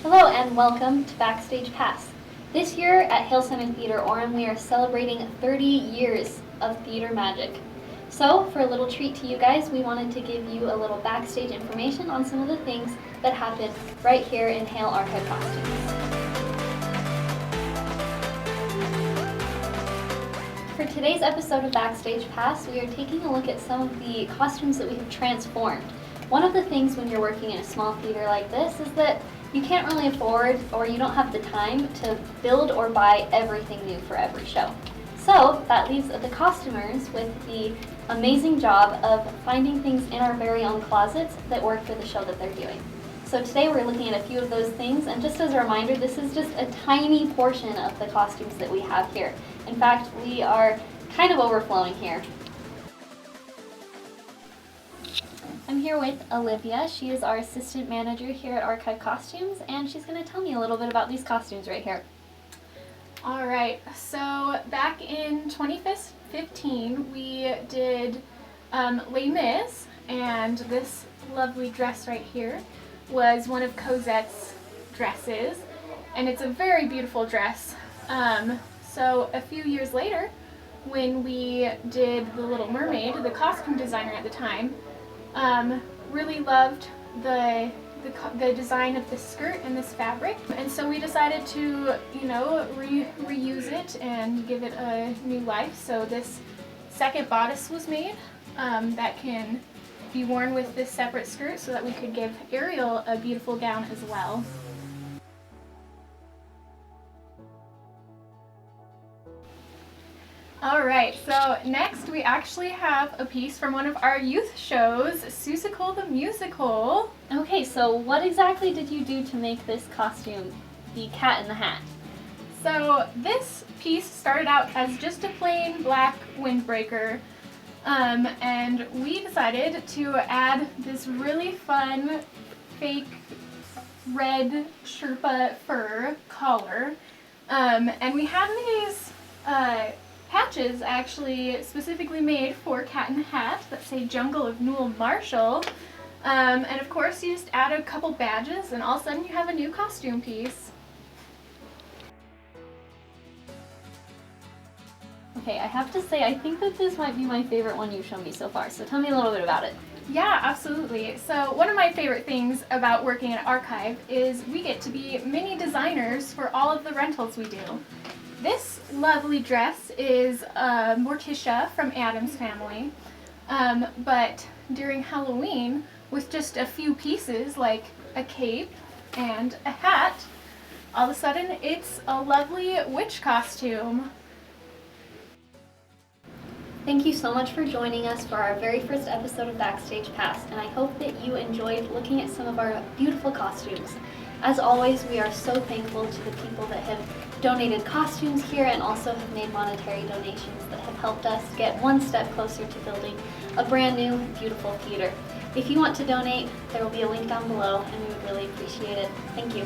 Hello and welcome to Backstage Pass. This year at Hale Center Theater Orem, we are celebrating 30 years of theater magic. So, for a little treat to you guys, we wanted to give you a little backstage information on some of the things that happen right here in Hale Archive Costumes. For today's episode of Backstage Pass, we are taking a look at some of the costumes that we have transformed. One of the things when you're working in a small theater like this is that you can't really afford or you don't have the time to build or buy everything new for every show. So that leaves the costumers with the amazing job of finding things in our very own closets that work for the show that they're doing. So today we're looking at a few of those things, and just as a reminder, this is just a tiny portion of the costumes that we have here. In fact, we are kind of overflowing here. I'm here with Olivia. She is our assistant manager here at Archive Costumes, and she's going to tell me a little bit about these costumes right here. All right, so back in 2015, we did Les Mis, and this lovely dress right here was one of Cosette's dresses, and it's a very beautiful dress. So a few years later, when we did The Little Mermaid, the costume designer at the time really loved the design of this skirt and this fabric, and so we decided to, reuse it and give it a new life. So this second bodice was made that can be worn with this separate skirt so that we could give Ariel a beautiful gown as well. Alright, so next we actually have a piece from one of our youth shows, Seussical the Musical. Okay, so what exactly did you do to make this costume, the Cat in the Hat? So this piece started out as just a plain black windbreaker, and we decided to add this really fun fake red Sherpa fur collar, and we have these patches actually specifically made for Cat in the Hat that say Jungle of Newell Marshall, and of course you just add a couple badges and all of a sudden you have a new costume piece. Okay, I have to say, I think that this might be my favorite one you've shown me so far, so tell me a little bit about it. Yeah, absolutely. So one of my favorite things about working at Archive is we get to be mini designers for all of the rentals we do. This lovely dress is Morticia from Addams Family, but during Halloween, with just a few pieces like a cape and a hat, all of a sudden it's a lovely witch costume. Thank you so much for joining us for our very first episode of Backstage Pass, and I hope that you enjoyed looking at some of our beautiful costumes. As always, we are so thankful to the people that have donated costumes here and also have made monetary donations that have helped us get one step closer to building a brand new, beautiful theater. If you want to donate, there will be a link down below, and we would really appreciate it. Thank you.